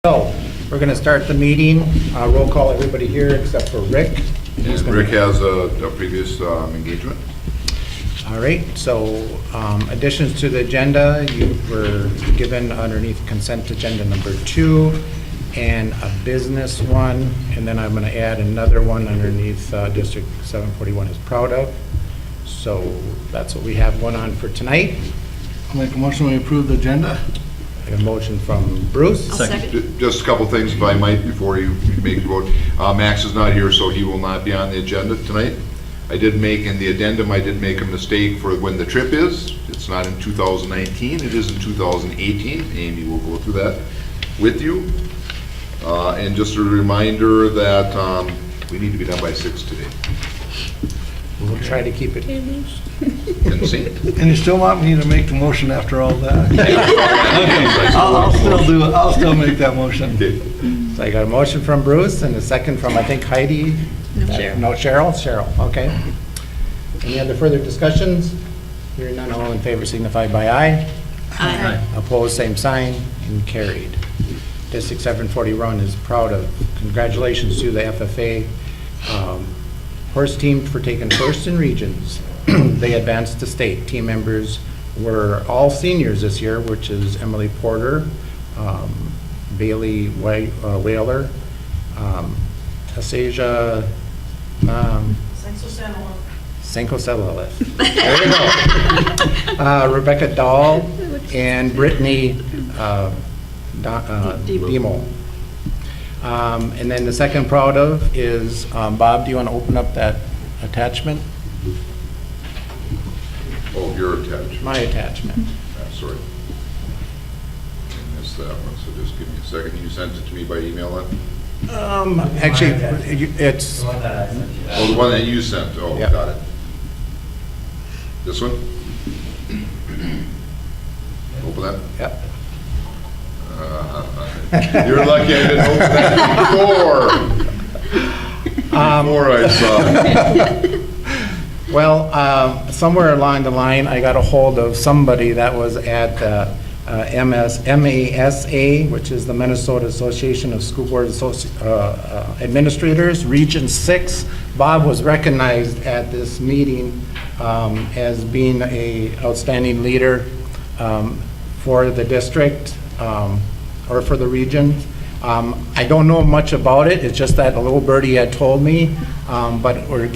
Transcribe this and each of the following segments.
So, we're going to start the meeting. Roll call everybody here except for Rick. And Rick has a previous engagement. All right, so additions to the agenda, you were given underneath consent agenda number 2 and a business one, and then I'm going to add another one underneath District 741 is proud of. So that's what we have going on for tonight. I'll make a motion to approve the agenda. A motion from Bruce. Second. Just a couple things, if I might, before you make a vote. Max is not here, so he will not be on the agenda tonight. I did make, in the addendum, I did make a mistake for when the trip is. It's not in 2019, it is in 2018. Amy will go through that with you. And just a reminder that we need to be done by 6 today. We'll try to keep it. And see? And you still want me to make the motion after all that? I'll still do it. I'll still make that motion. Okay. So I got a motion from Bruce and a second from, I think, Heidi. No, Cheryl. No, Cheryl? Cheryl, okay. Any other further discussions? Hearing none, all in favor signify by aye. Aye. Opposed, same sign, and carried. District 741 is proud of. Congratulations to the FFA horse team for taking first in regions. They advanced to state. Team members were all seniors this year, which is Emily Porter, Bailey Whaler, Asasia Cinco Cellular. There you go. Rebecca Dahl and Brittany Demo. And then the second proud of is, Bob, do you want to open up that attachment? Oh, your attachment. My attachment. Sorry. I missed that one, so just give me a second. You sent it to me by email then? Actually, it's, Oh, the one that you sent. Oh, Yeah. got it. This one? Open that. yep. You're lucky I didn't open that before I saw it. Well, somewhere along the line, I got a hold of somebody that was at MASA, which is the Minnesota Association of School Board Administrators, Region 6. Bob was recognized at this meeting as being an outstanding leader for the district or for the region. I don't know much about it. It's just that a little birdie had told me. But we're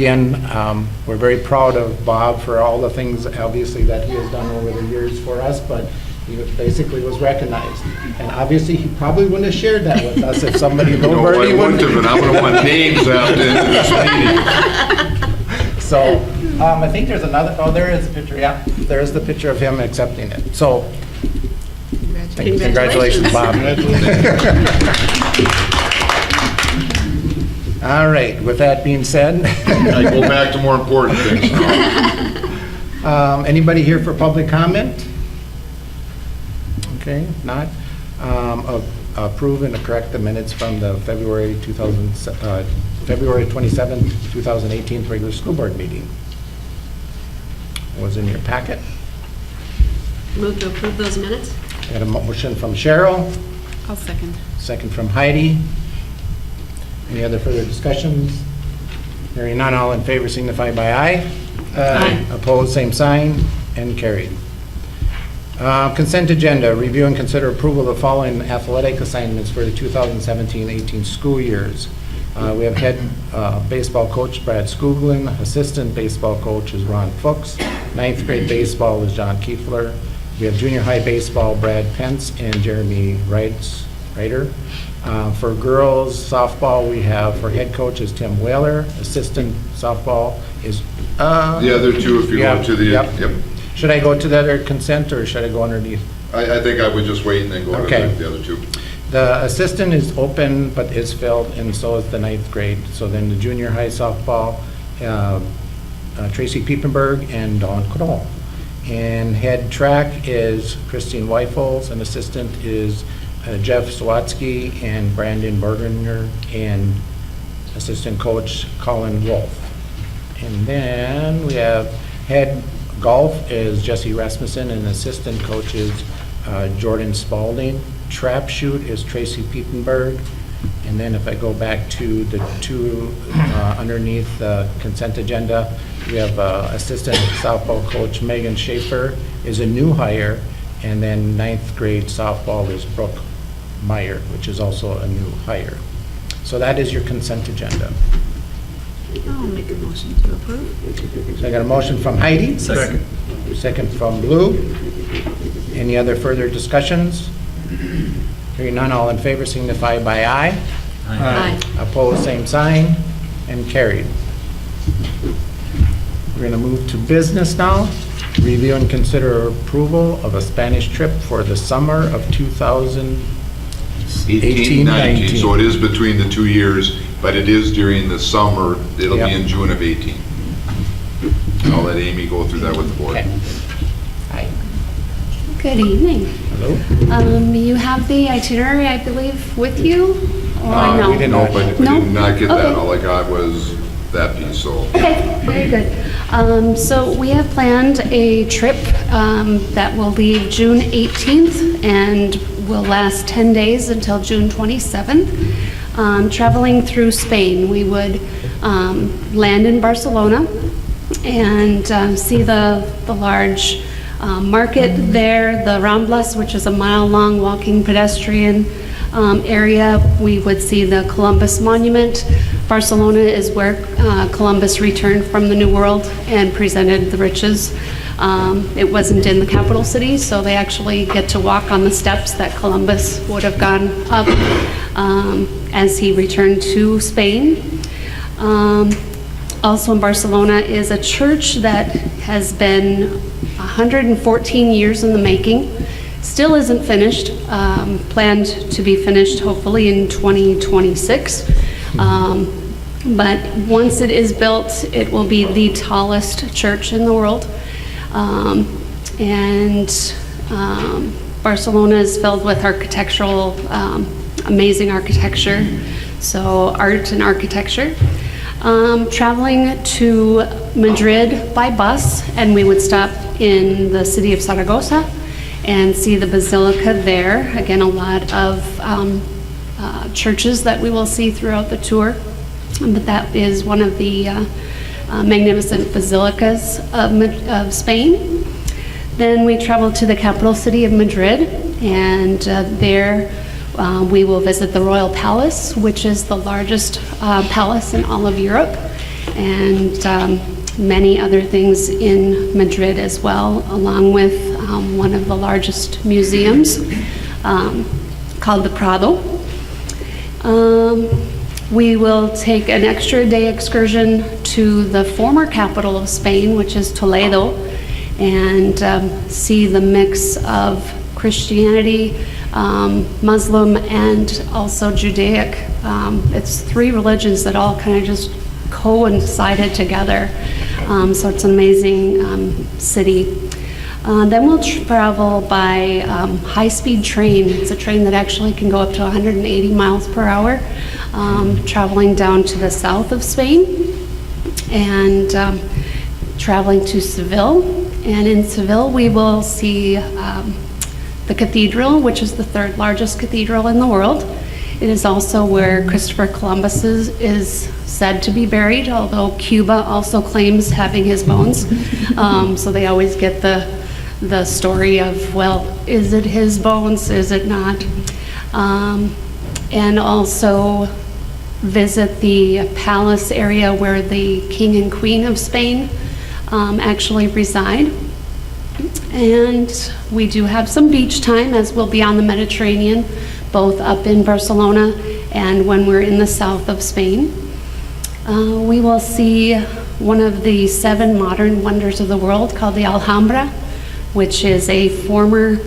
very proud of Bob for all the things, obviously, that he has done over the years for us, but he basically was recognized. And obviously, he probably wouldn't have shared that with us if somebody, little No, I birdie wouldn't wouldn't. have, and I'm going to want names after this meeting. So, I think there's another, oh, there is a picture, yeah. There is the picture of him accepting it. So, congratulations, Bob. All right, with that being said. I go back to more important things now. Anybody here for public comment? Okay, not. Approve and correct the minutes from the February 27th, 2018 regular school board meeting. Was in your packet. Move to approve those minutes? Got a motion from Cheryl, I'll second. second from Heidi. Any other further discussions? Hearing none, all in favor signify by aye. Aye. Opposed, same sign, and carried. Consent agenda, review and consider approval of the following athletic assignments for the 2017-18 school years. We have head baseball coach Brad Skuglin, assistant baseball coach is Ron Fuchs, 9th grade baseball is John Kiefler. We have junior high baseball Brad Pence and Jeremy Reiter. For girls softball, we have, for head coach is Tim Whaler, assistant softball is... The other two, if you yeah, go to the... Yep. Should I go to the other consent, or should I go underneath? I think I would just wait and then go Okay. to the other two. The assistant is open, but is filled, and so is the 9th grade. So then the junior high softball, Tracy Piepenberg and Dawn Knoll. And head track is Christine Weifels, and assistant is Jeff Swatsky and Brandon Bergener, and assistant coach Colin Wolf. And then we have head golf is Jesse Rasmussen, and assistant coach is Jordan Spalding. Trap Shoot is Tracy Piepenberg. And then if I go back to the two underneath the consent agenda, we have assistant softball coach Megan Schaefer is a new hire, and then 9th grade softball is Brooke Meyer, which is also a new hire. So that is your consent agenda. I'll make a motion to approve. So I got a motion from Heidi. Second. Second from Lou. Any other further discussions? Hearing none, all in favor signify by aye. Aye. Opposed, same sign, and carried. We're going to move to business now. Review and consider approval of a Spanish trip for the summer of 2018-19. So it is between the 2 years, but it is during the summer. It'll Yep. be in June of 18. I'll let Amy go through that with the board. Okay. Hi. Good evening. Hello? You have the itinerary, I believe, with you? Or no? We did No, not. but we No? did not get that. Okay. All I got was that piece, so. Okay, very good. So we have planned a trip that will leave June 18th and will last 10 days until June 27th. Traveling through Spain, we would land in Barcelona and see the large market there, the Ramblas, which is a mile-long walking pedestrian area. We would see the Columbus Monument. Barcelona is where Columbus returned from the New World and presented the riches. It wasn't in the capital city, so they actually get to walk on the steps that Columbus would have gone up as he returned to Spain. Also in Barcelona is a church that has been 114 years in the making. Still isn't finished, planned to be finished hopefully in 2026. But once it is built, it will be the tallest church in the world. Barcelona is filled with architectural, amazing architecture, so art and architecture. Traveling to Madrid by bus, and we would stop in the city of Zaragoza and see the basilica there. Again, a lot of churches that we will see throughout the tour, but that is one of the magnificent basilicas of Spain. Then we travel to the capital city of Madrid, and there we will visit the Royal Palace, which is the largest palace in all of Europe, and many other things in Madrid as well, along with one of the largest museums called the Prado. We will take an extra day excursion to the former capital of Spain, which is Toledo, and see the mix of Christianity, Muslim, and also Judaic. It's three religions that all kind of just coincided together. So it's an amazing city. Then we'll travel by high-speed train. It's a train that actually can go up to 180 miles per hour, traveling down to the south of Spain and traveling to Seville. And in Seville, we will see the cathedral, which is the third largest cathedral in the world. It is also where Christopher Columbus is said to be buried, although Cuba also claims having his bones. So they always get the story of, well, is it his bones, is it not? And also visit the palace area where the King and Queen of Spain actually reside. And we do have some beach time, as we'll be on the Mediterranean, both up in Barcelona and when we're in the south of Spain. We will see one of the 7 modern wonders of the world called the Alhambra, which is a former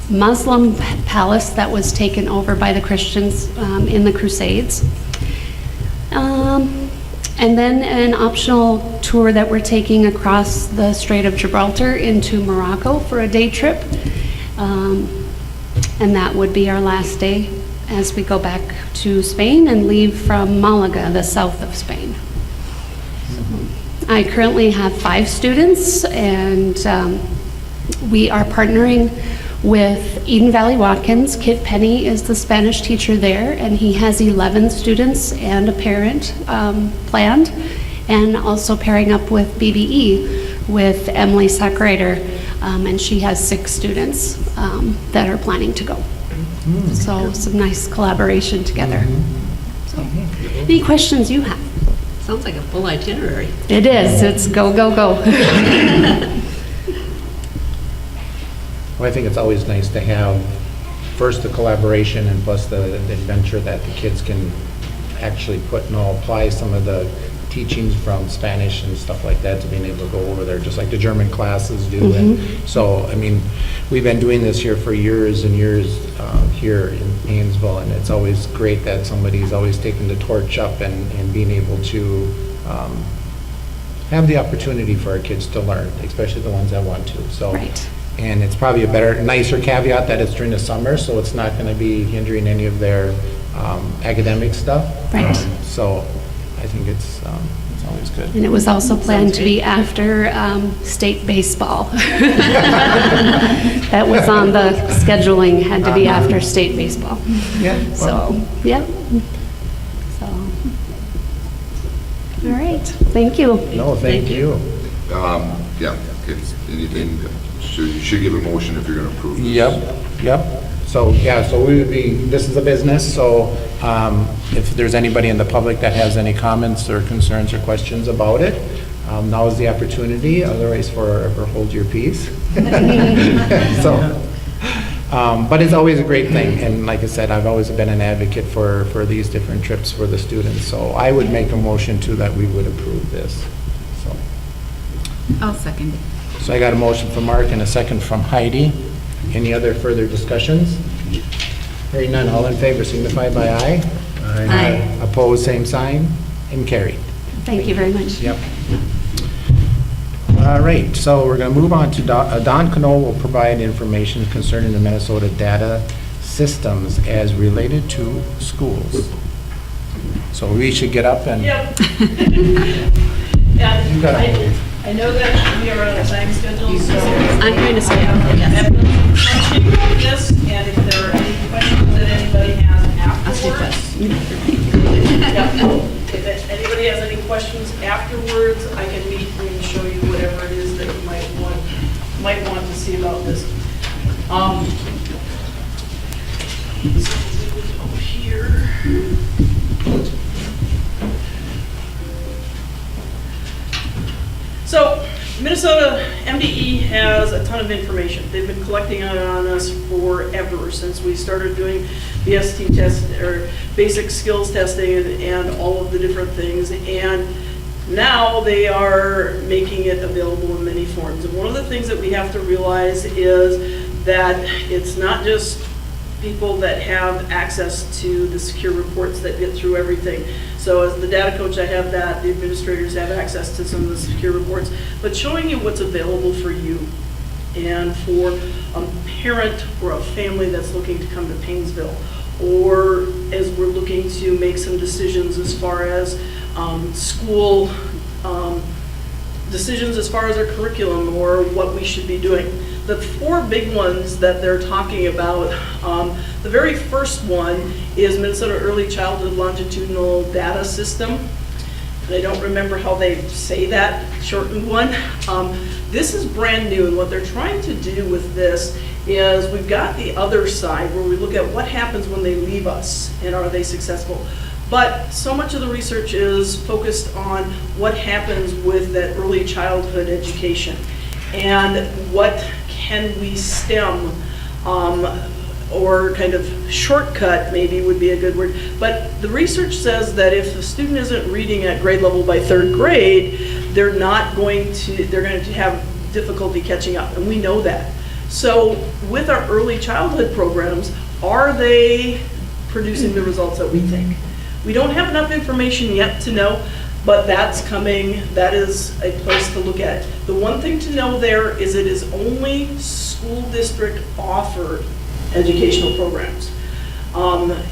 Muslim palace that was taken over by the Christians in the Crusades. And then an optional tour that we're taking across the Strait of Gibraltar into Morocco for a day trip. And that would be our last day as we go back to Spain and leave from Malaga, the south of Spain. I currently have 5 students, and we are partnering with Eden Valley Watkins. Kit Penny is the Spanish teacher there, and he has 11 students and a parent planned, and also pairing up with BBE with Emily Sackreiter, and she has 6 students that are planning to go. So some nice collaboration together. So, any questions you have? Sounds like a full itinerary. It is. It's go, go, go. Well, I think it's always nice to have, first, the collaboration, and plus the adventure that the kids can actually apply some of the teachings from Spanish and stuff like that to being able to go over there, just like the German classes do. And so, I mean, we've been doing this here for years and years here in Paynesville, and it's always great that somebody's always taking the torch up and being able to have the opportunity for our kids to learn, especially the ones that want to. So. Right. And it's probably a nicer caveat that it's during the summer, so it's not going to be hindering any of their academic stuff. Right. So I think it's always good. And it was also planned to be after state baseball. That was on the scheduling, had to be after state baseball. Yeah. So, yep. So, all right, thank you. No, thank you. Yeah, it's anything, you should give a motion if you're going to approve this. Yep. So, yeah, so we would be, this is a business, so if there's anybody in the public that has any comments or concerns or questions about it, now is the opportunity, otherwise forever hold your peace. So, but it's always a great thing, and like I said, I've always been an advocate for these different trips for the students, so I would make a motion to that we would approve this, so. I'll second it. So I got a motion from Mark and a second from Heidi. Any other further discussions? Hearing none, all in favor signify by aye. Aye. Opposed, same sign, and carried. Thank you very much. Yep. All right, so we're going to move on to Don Cano will provide information concerning the Minnesota data systems as related to schools. So we should get up and. Yep. You gotta move. I know that we are on a time schedule, so. I'm going to say, I yes. have punching this, and if there are any questions that anybody has I'll say afterwards. If anybody has any questions afterwards, I can meet and show you whatever it is that you might want to see about this. Over here. So Minnesota MDE has a ton of information. They've been collecting it on us forever, since we started doing BST test or basic skills testing and all of the different things. And now they are making it available in many forms. And one of the things that we have to realize is that it's not just people that have access to the secure reports that get through everything. So as the data coach, I have that, the administrators have access to some of the secure reports, but showing you what's available for you and for a parent or a family that's looking to come to Paynesville, or as we're looking to make some decisions as far as school decisions as far as our curriculum or what we should be doing. The 4 big ones that they're talking about, the very first one is Minnesota Early Childhood Longitudinal Data System. And I don't remember how they say that shortened one. This is brand new, and what they're trying to do with this is we've got the other side where we look at what happens when they leave us and are they successful. But so much of the research is focused on what happens with that early childhood education and what can we stem or kind of shortcut maybe would be a good word. But the research says that if the student isn't reading at grade level by 3rd grade, they're going to have difficulty catching up, and we know that. So with our early childhood programs, are they producing the results that we think? We don't have enough information yet to know, but that's coming. That is a place to look at. The one thing to know there is it is only school district offered educational programs.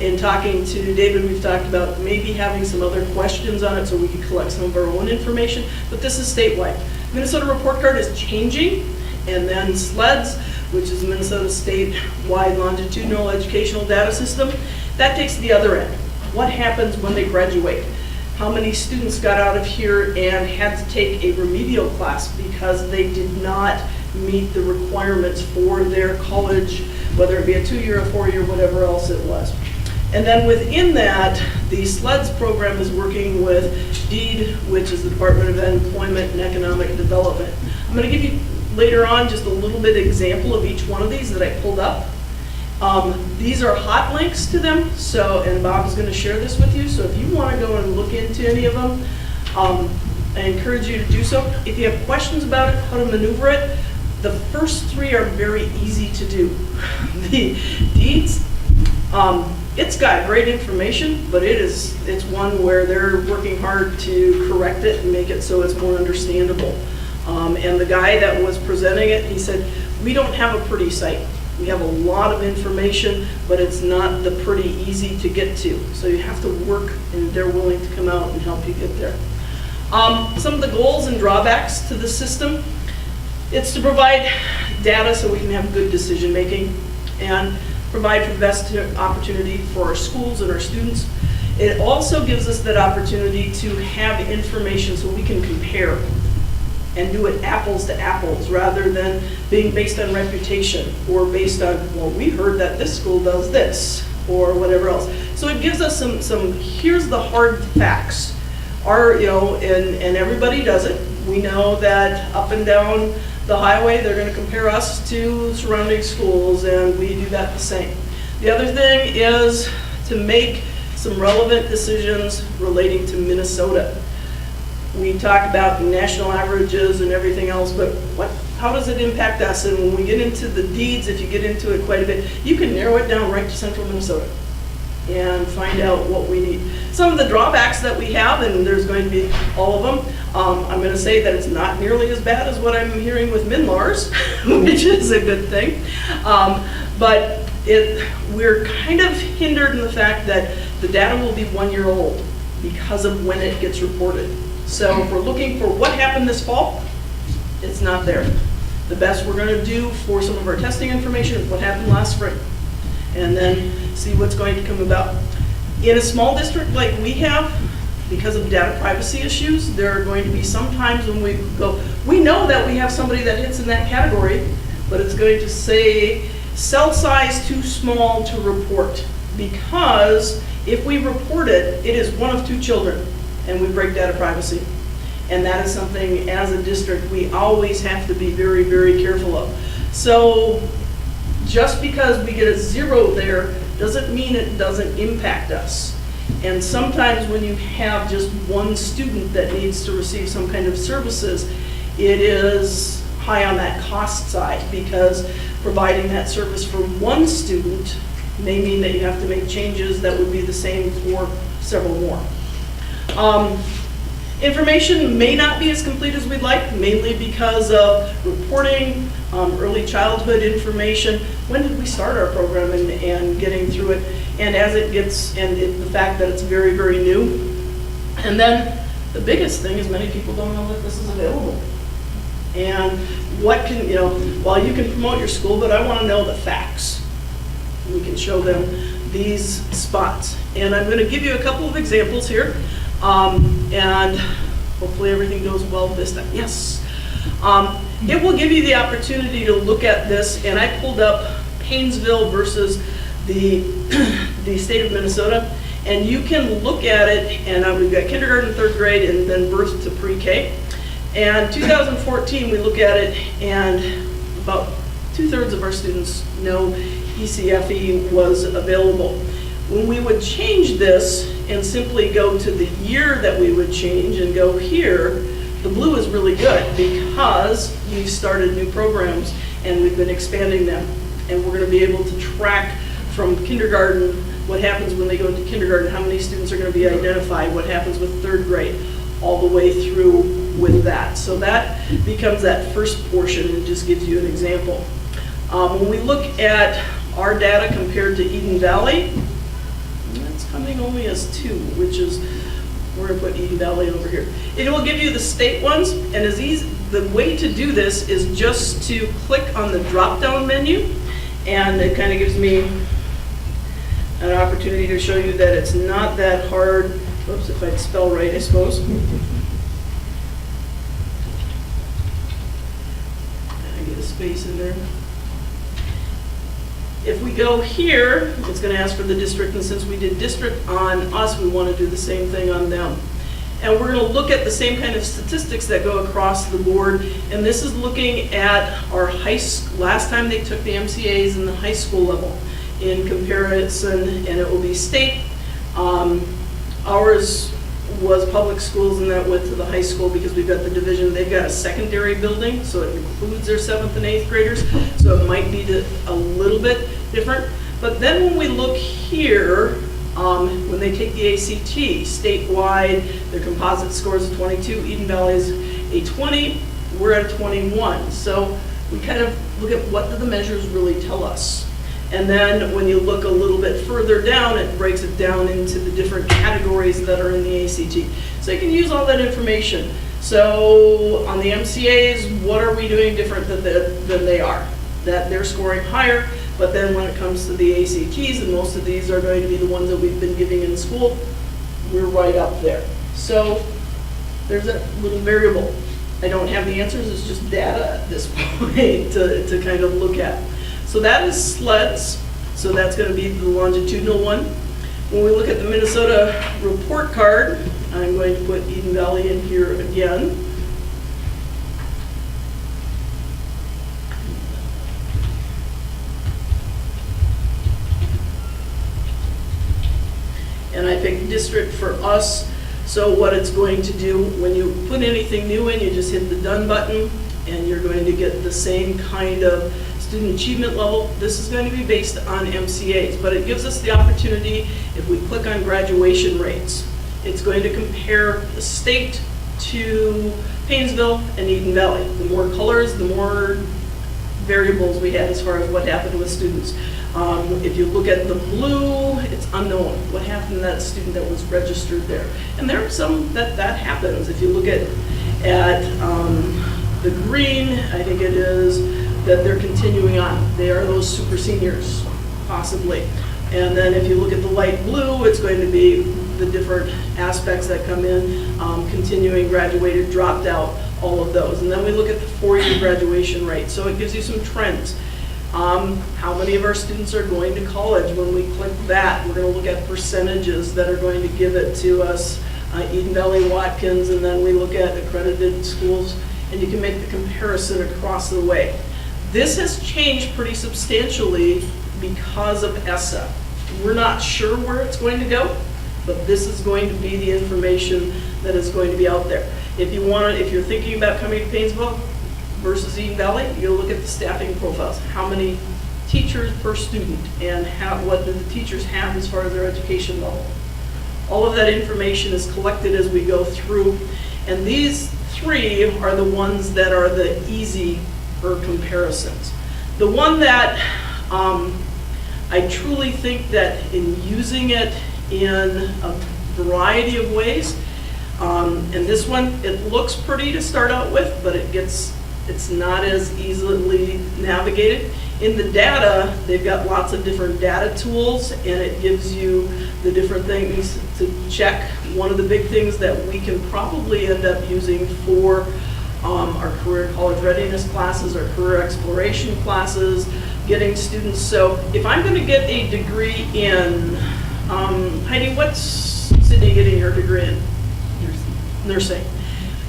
In talking to David, we've talked about maybe having some other questions on it so we can collect some of our own information, but this is statewide. Minnesota Report Card is changing, and then SLEDs which is Minnesota state-wide longitudinal educational data system. That takes the other end. What happens when they graduate? How many students got out of here and had to take a remedial class because they did not meet the requirements for their college, whether it be a 2-year, a 4-year, whatever else it was. And then within that, the SLEDS program is working with DEED, which is the Department of Employment and Economic Development. I'm going to give you later on just a little bit example of each one of these that I pulled up. These are hot links to them, so, and Bob is going to share this with you, so if you want to go and look into any of them, I encourage you to do so. If you have questions about it, how to maneuver it, the first 3 are very easy to do. The deeds, it's got great information, but it's one where they're working hard to correct it and make it so it's more understandable. And the guy that was presenting it, he said, we don't have a pretty site. We have a lot of information, but it's not the pretty easy to get to. So you have to work, and they're willing to come out and help you get there. Some of the goals and drawbacks to the system, it's to provide data so we can have good decision making and provide for the best opportunity for our schools and our students. It also gives us that opportunity to have information so we can compare and do it apples to apples rather than being based on reputation or based on, well, we heard that this school does this or whatever else. So it gives us some here's the hard facts. And everybody does it. We know that up and down the highway, they're going to compare us to surrounding schools, and we do that the same. The other thing is to make some relevant decisions relating to Minnesota. We talk about national averages and everything else, but how does it impact us? And when we get into the deeds, if you get into it quite a bit, you can narrow it down right to central Minnesota and find out what we need. Some of the drawbacks that we have, and there's going to be all of them, I'm going to say that it's not nearly as bad as what I'm hearing with Min-Mars, which is a good thing. But we're kind of hindered in the fact that the data will be 1 year old because of when it gets reported. So if we're looking for what happened this fall, it's not there. The best we're going to do for some of our testing information is what happened last spring, and then see what's going to come about. In a small district like we have, because of data privacy issues, there are going to be some times when we go, we know that we have somebody that hits in that category, but it's going to say cell size too small to report, because if we report it, it is 1 of 2 children, and we break data privacy. And that is something, as a district, we always have to be very, very careful of. So just because we get a 0 there doesn't mean it doesn't impact us. And sometimes when you have just 1 student that needs to receive some kind of services, it is high on that cost side, because providing that service for 1 student may mean that you have to make changes that would be the same for several more. Information may not be as complete as we'd like, mainly because of reporting, early childhood information. When did we start our program and getting through it? And as it gets, and the fact that it's very, very new. And then the biggest thing is many people don't know that this is available. And what can, while you can promote your school, but I want to know the facts. We can show them these spots. And I'm going to give you a couple of examples here. And hopefully everything goes well this time. Yes. It will give you the opportunity to look at this, and I pulled up Paynesville versus the state of Minnesota, and you can look at it, and we've got kindergarten, 3rd grade, and then birth to pre-K. And 2014, we look at it, and about 2/3 of our students know ECFE was available. When we would change this and simply go to the year that we would change and go here, the blue is really good because we've started new programs and we've been expanding them. And we're going to be able to track from kindergarten what happens when they go into kindergarten, how many students are going to be identified, what happens with 3rd grade, all the way through with that. So that becomes that first portion, and it just gives you an example. When we look at our data compared to Eden Valley, it's coming only as 2, which is We're gonna put Eden Valley over here. It will give you the state ones, and the way to do this is just to click on the drop-down menu, and it kind of gives me an opportunity to show you that it's not that hard. Oops, if I'd spell right, I suppose. I get a space in there. If we go here, it's going to ask for the district, and since we did district on us, we want to do the same thing on them. And we're going to look at the same kind of statistics that go across the board, and this is looking at our last time they took the MCAs in the high school level in comparison, and it will be state. Ours was public schools, and that went to the high school because we've got the division. They've got a secondary building, so it includes their 7th and 8th graders, so it might be a little bit different. But then when we look here, when they take the ACT statewide, their composite score is a 22, Eden Valley is a 20, we're at a 21. So we kind of look at what do the measures really tell us. And then when you look a little bit further down, it breaks it down into the different categories that are in the ACT. So you can use all that information. So on the MCAs, what are we doing different than they are? That they're scoring higher, but then when it comes to the ACTs, and most of these are going to be the ones that we've been giving in school, we're right up there. So there's a little variable. I don't have the answers, it's just data at this point to kind of look at. So that is SLEDs, so that's going to be the longitudinal one. When we look at the Minnesota report card, I'm going to put Eden Valley in here again. And I picked district for us, so what it's going to do, when you put anything new in, you just hit the done button, and you're going to get the same kind of student achievement level. This is going to be based on MCAs, but it gives us the opportunity, if we click on graduation rates, it's going to compare the state to Paynesville and Eden Valley. The more colors, the more variables we had as far as what happened with students. If you look at the blue, it's unknown. What happened to that student that was registered there? And there are some that happens. If you look at the green, I think it is that they're continuing on. They are those super seniors, possibly. And then if you look at the light blue, it's going to be the different aspects that come in, continuing, graduated, dropped out, all of those. And then we look at the 4-year graduation rate. So it gives you some trends. How many of our students are going to college? When we click that, we're going to look at percentages that are going to give it to us, Eden Valley, Watkins, and then we look at accredited schools, and you can make the comparison across the way. This has changed pretty substantially because of ESSA. We're not sure where it's going to go, but this is going to be the information that is going to be out there. If you're thinking about coming to Paynesville versus Eden Valley, you'll look at the staffing profiles. How many teachers per student, and what do the teachers have as far as their education level? All of that information is collected as we go through, and these 3 are the ones that are the easy comparisons. The one that I truly think that in using it in a variety of ways, and this one, it looks pretty to start out with, but it's not as easily navigated. In the data, they've got lots of different data tools, and it gives you the different things to check. One of the big things that we can probably end up using for our career college readiness classes, our career exploration classes, getting students. So if I'm going to get a degree in, Heidi, what's Sydney getting her degree in? Nursing.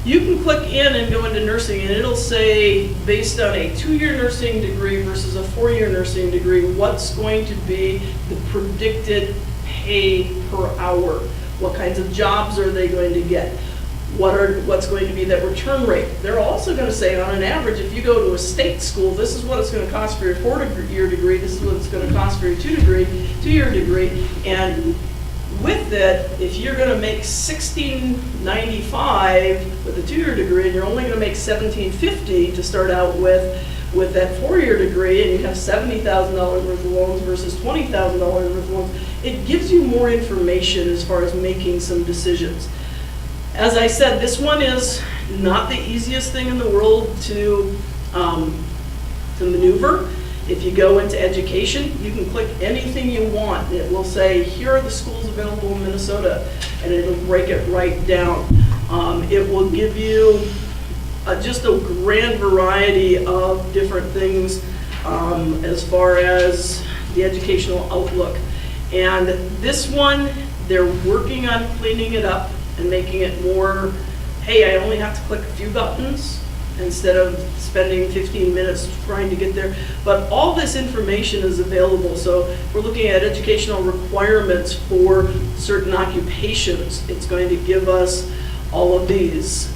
You can click in and go into nursing, and it'll say, based on a 2-year nursing degree versus a 4-year nursing degree, what's going to be the predicted pay per hour? What kinds of jobs are they going to get? What's going to be that return rate? They're also going to say, on an average, if you go to a state school, this is what it's going to cost for your 4-year degree, this is what it's going to cost for your 2-year degree, and with it, if you're going to make $16.95 with a 2-year degree, and you're only going to make $17.50 to start out with that 4-year degree, and you have $70,000 worth of loans versus $20,000 worth of loans, it gives you more information as far as making some decisions. As I said, this one is not the easiest thing in the world to maneuver. If you go into education, you can click anything you want. It will say, here are the schools available in Minnesota, and it'll break it right down. It will give you just a grand variety of different things as far as the educational outlook. And this one, they're working on cleaning it up and making it more, hey, I only have to click a few buttons instead of spending 15 minutes trying to get there. But all this information is available. So if we're looking at educational requirements for certain occupations, it's going to give us all of these.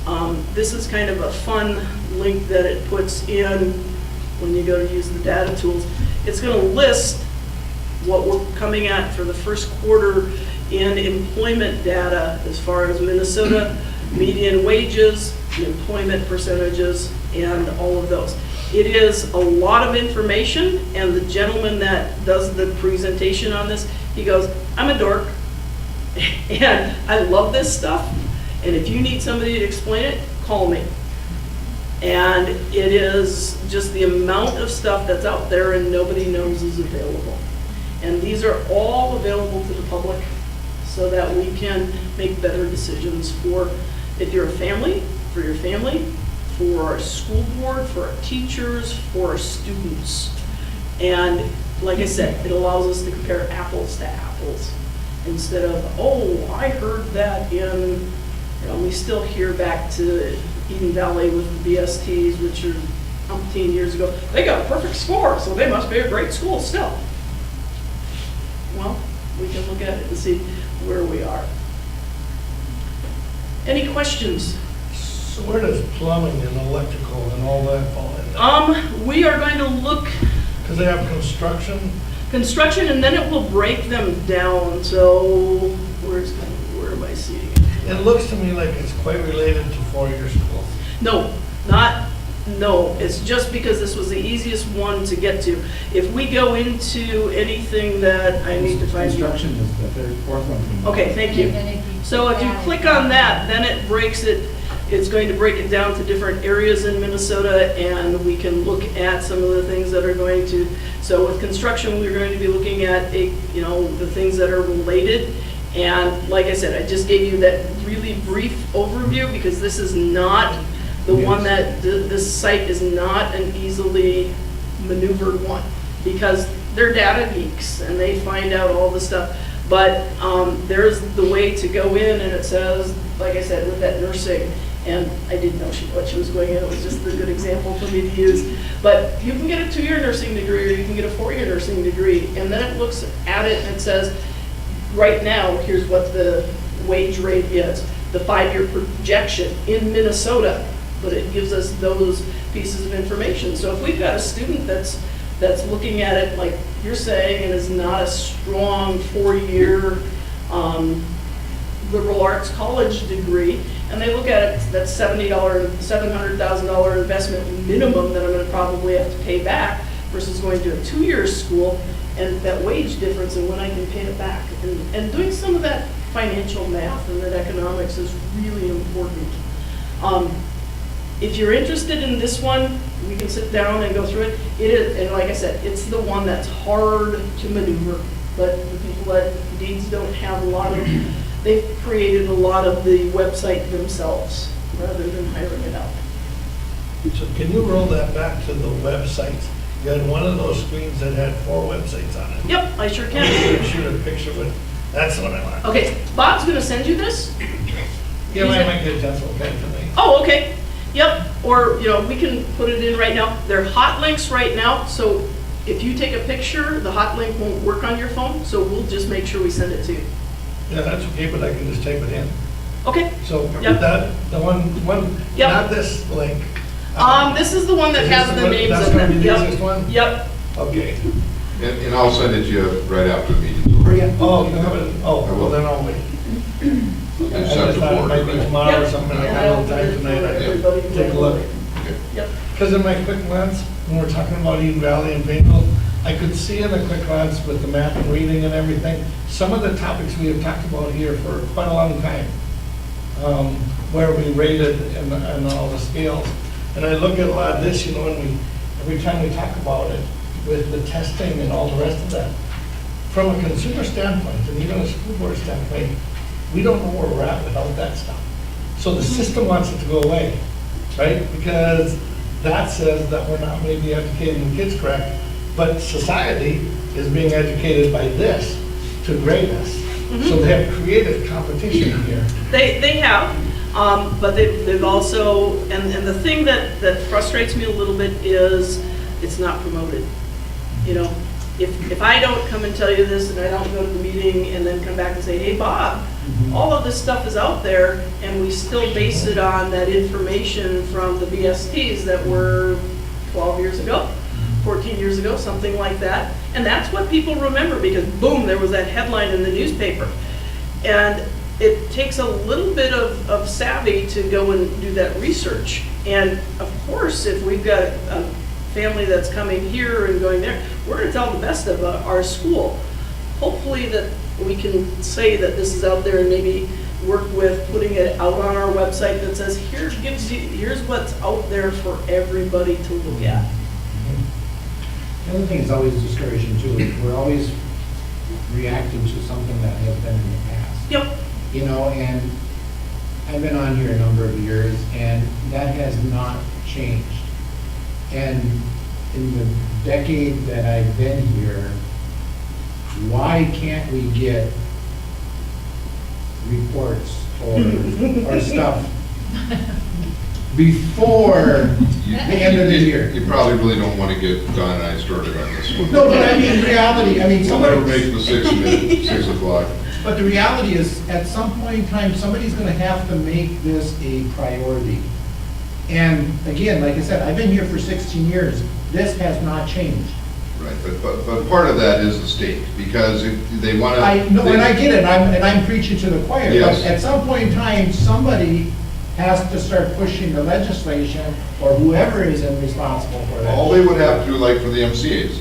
This is kind of a fun link that it puts in when you go to use the data tools. It's going to list what we're coming at for the first quarter in employment data as far as Minnesota median wages, the employment percentages, and all of those. It is a lot of information, and the gentleman that does the presentation on this, he goes, I'm a dork, and I love this stuff, and if you need somebody to explain it, call me. And it is just the amount of stuff that's out there and nobody knows is available. And these are all available to the public so that we can make better decisions for, if you're a family, for your family, for our school board, for our teachers, for our students. And like I said, it allows us to compare apples to apples instead of, oh, I heard that in, we still hear back to Eden Valley with the BSTs, which are umpteen years ago. They got a perfect score, so they must be a great school still. Well, we can look at it and see where we are. Any questions? So where does plumbing and electrical and all that fall in? We are going to look Because they have construction. construction, and then it will break them down. So where am I seeing it? It looks to me like it's quite related to four-year school. No, it's just because this was the easiest one to get to. If we go into anything that I need to find. Construction is the third, fourth one. Okay, thank you. So if you click on that, then it breaks it, it's going to break it down to different areas in Minnesota, and we can look at some of the things that are going to, so with construction, we're going to be looking at, the things that are related. And like I said, I just gave you that really brief overview because this is not the one that, this site is not an easily maneuvered one because they're data geeks and they find out all the stuff. But there's the way to go in, and it says, like I said, with that nursing, and I didn't know what she was going in, it was just a good example for me to use. But you can get a 2-year nursing degree or you can get a 4-year nursing degree, and then it looks at it and it says, right now, here's what the wage rate is, the 5-year projection in Minnesota, but it gives us those pieces of information. So if we've got a student that's looking at it like you're saying and is not a strong 4-year liberal arts college degree, and they look at it, that $700,000 investment minimum that I'm going to probably have to pay back versus going to a 2-year school, and that wage difference and when I can pay it back. And doing some of that financial math and that economics is really important. If you're interested in this one, we can sit down and go through it. It is, and like I said, it's the one that's hard to maneuver, but the people at Deeds don't have a lot of, they've created a lot of the website themselves rather than hiring it out. So can you roll that back to the website? You had one of those screens that had 4 websites on it. Yep, I sure can. Shoot a picture with, that's what I want. Okay, Bob's gonna send you this. Yeah, I might get that's okay for me. Oh, okay. Yep, or, we can put it in right now. They're hot links right now, so if you take a picture, the hot link won't work on your phone, so we'll just make sure we send it to you. Yeah, that's okay, but I can just type it in. Okay. So Yep. that, the one, Yep. not this link. This is the one that Is has this the one- names that's of gonna them. be the Yep. easiest one? Yep. Okay. And I'll send it to you right after the meeting. Oh, you have it, well, then I'll wait. I It's just thought it might be tomorrow or Yep. something, I Yeah, got a little time tonight, I everybody can can take a look. Okay. Yep. Because in my quick glance, when we're talking about Eden Valley and Paynesville, I could see in a quick glance with the math and reading and everything, some of the topics we have talked about here for quite a long time. where we rated and all the scales. And I look at a lot of this, and every time we talk about it, with the testing and all the rest of that, from a consumer standpoint, and even a school board standpoint, we don't know where we're at without that stuff. So the system wants it to go away, right? Because that says that we're not maybe educating the kids correct, but society is being educated by this to grade us. So they have created competition here. They have, but they've also, and the thing that frustrates me a little bit is it's not promoted. If I don't come and tell you this and I don't go to the meeting and then come back and say, hey, Bob, all of this stuff is out there, and we still base it on that information from the BSTs that were 12 years ago, 14 years ago, something like that. And that's what people remember because, boom, there was that headline in the newspaper. And it takes a little bit of savvy to go and do that research. And of course, if we've got a family that's coming here and going there, we're going to tell the best of our school. Hopefully that we can say that this is out there and maybe work with putting it out on our website that says, here's what's out there for everybody to look at. The other thing is always discouraging too, is we're always reacting to something that has been in the past. Yep. And I've been on here a number of years, and that has not changed. And in the decade that I've been here, why can't we get reports or stuff before the end of the year? You probably really don't want to get Don and I started on this one. No, but I mean, in reality, We'll never make the 6 o'clock. But the reality is, at some point in time, somebody's gonna have to make this a priority. And again, like I said, I've been here for 16 years. This has not changed. Right, but part of that is the state, because they want to. I know, and I get it, and I'm preaching to the choir. Yes. But at some point in time, somebody has to start pushing the legislation, or whoever is responsible for that. All they would have to do, like for the MCAs,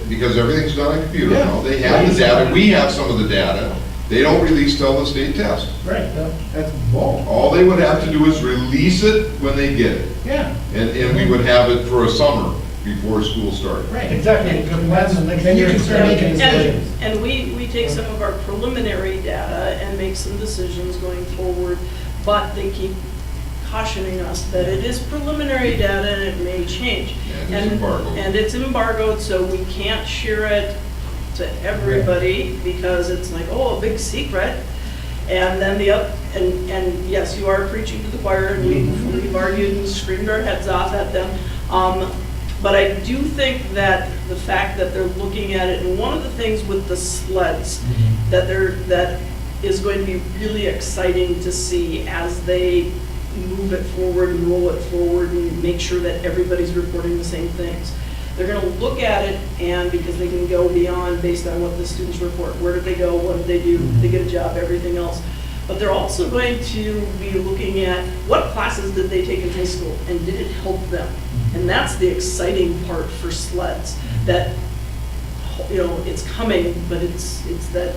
because everything's done on computer now, they have the data, we have some of the data, they don't release till the state test. Right, that's bull. All they would have to do is release it when they get it, Yeah, and we would have it for a summer before school started. right. Exactly. Because that's the next Then you year. can start making decisions. And we take some of our preliminary data and make some decisions going forward, but they keep cautioning us that it is preliminary data and it may change. And it's embargoed. And it's embargoed, so we can't share it to everybody because it's like, oh, a big secret. And then and yes, you are preaching to the choir, and we've argued and screamed our heads off at them. But I do think that the fact that they're looking at it, and one of the things with the sleds that is going to be really exciting to see as they move it forward and roll it forward and make sure that everybody's reporting the same things. They're going to look at it, and because they can go beyond based on what the students report. Where did they go? What did they do? Did they get a job? Everything else. But they're also going to be looking at what classes did they take in high school, and did it help them? And that's the exciting part for sleds. That, it's coming, but it's that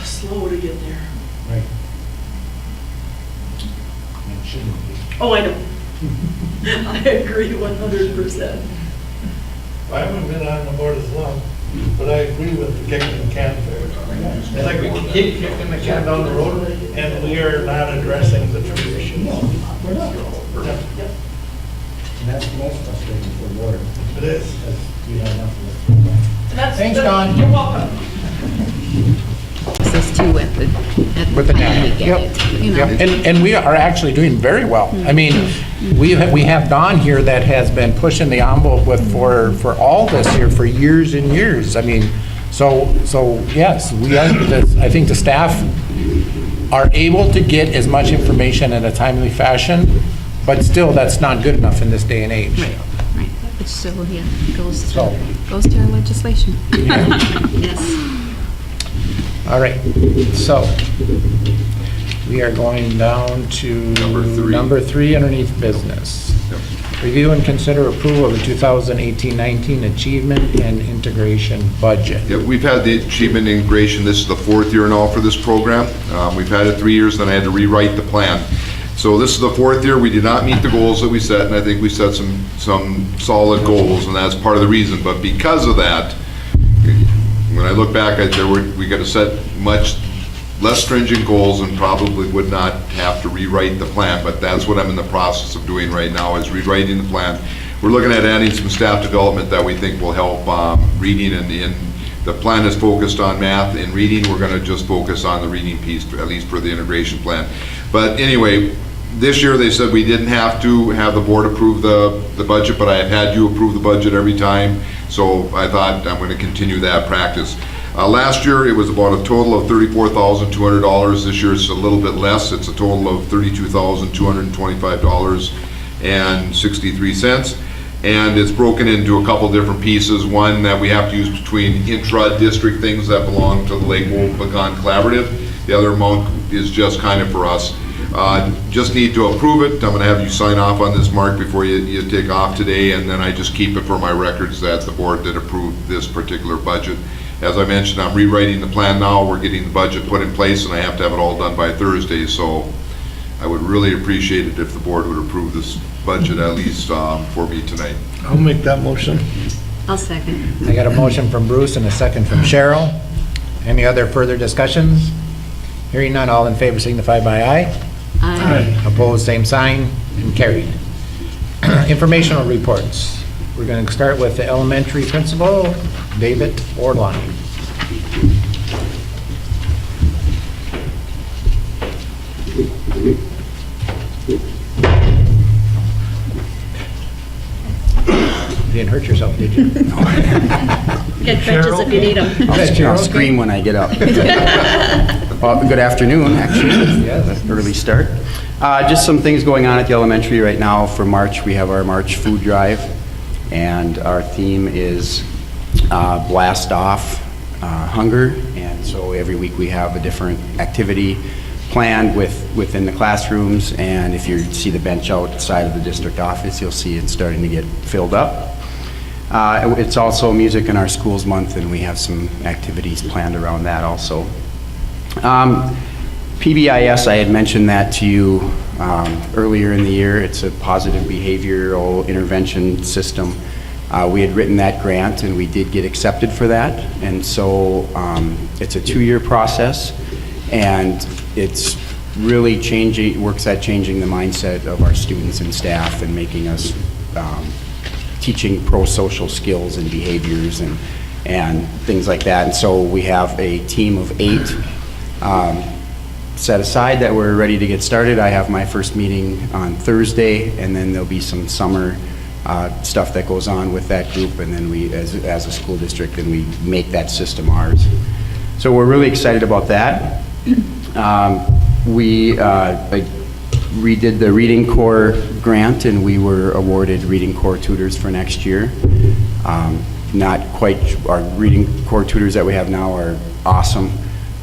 slow to get there. Right. It shouldn't be. Oh, I know. I agree 100%. I haven't been on the board as long, but I agree with the kicking the can theory. It's like we keep kicking the can down the road, and we are not addressing the true issues. No, we're not. Yep. And that's the most frustrating for the board. It is. Because we have nothing to And that's, Thanks, Don. You're welcome. This too at the With the time data. we get Yep. it, you know. Yep. And we are actually doing very well. I mean, we have Don here that has been pushing the envelope for all this here for years and years. I mean, so yes, we are, I think the staff are able to get as much information in a timely fashion, but still, that's not good enough in this day and age. Right, right. Which still, yeah, goes So- to our legislation. Yes. All right, so we are going down to Number 3. number 3 underneath business. Yep. Review and consider approval of the 2018-19 Achievement and Integration Budget. Yeah, we've had the achievement integration, this is the 4th year now for this program. We've had it 3 years, then I had to rewrite the plan. So this is the 4th year, we did not meet the goals that we set, and I think we set some solid goals, and that's part of the reason. But because of that, when I look back, we got to set much less stringent goals and probably would not have to rewrite the plan, but that's what I'm in the process of doing right now, is rewriting the plan. We're looking at adding some staff development that we think will help reading, and the plan is focused on math and reading. We're going to just focus on the reading piece, at least for the integration plan. But anyway, this year they said we didn't have to have the board approve the budget, but I have had you approve the budget every time, so I thought I'm going to continue that practice. Last year, it was about a total of $34,200. This year, it's a little bit less. It's a total of $32,225.63. And it's broken into a couple different pieces. One that we have to use between intra-district things that belong to the Lake Wobegon Collaborative. The other amount is just kind of for us. Just need to approve it. I'm going to have you sign off on this, Mark, before you take off today, and then I just keep it for my records that the board did approve this particular budget. As I mentioned, I'm rewriting the plan now. We're getting the budget put in place, and I have to have it all done by Thursday, so I would really appreciate it if the board would approve this budget, at least for me tonight. I'll make that motion. I'll second. I got a motion from Bruce and a second from Cheryl. Any other further discussions? Hearing none, all in favor signify by aye. Aye. Opposed, same sign, and carried. Informational reports. We're going to start with the elementary principal, David Orline. You didn't hurt yourself, did you? Get crutches if you need them. I'll scream when I get up. Well, good afternoon, actually. Yes. Early start. Just some things going on at the elementary right now. For March, we have our March food drive, and our theme is Blast Off Hunger. And so every week we have a different activity planned within the classrooms, and if you see the bench outside of the district office, you'll see it's starting to get filled up. It's also Music in Our Schools Month, and we have some activities planned around that also. PBIS, I had mentioned that to you earlier in the year. It's a positive behavioral intervention system. We had written that grant, and we did get accepted for that. And so it's a 2-year process, and it's really works at changing the mindset of our students and staff and making us teaching pro-social skills and behaviors and things like that. And so we have a team of 8 set aside that we're ready to get started. I have my first meeting on Thursday, and then there'll be some summer stuff that goes on with that group, and then we, as a school district, and we make that system ours. So we're really excited about that. We redid the Reading Corps grant, and we were awarded Reading Corps tutors for next year. Not quite, our Reading Corps tutors that we have now are awesome.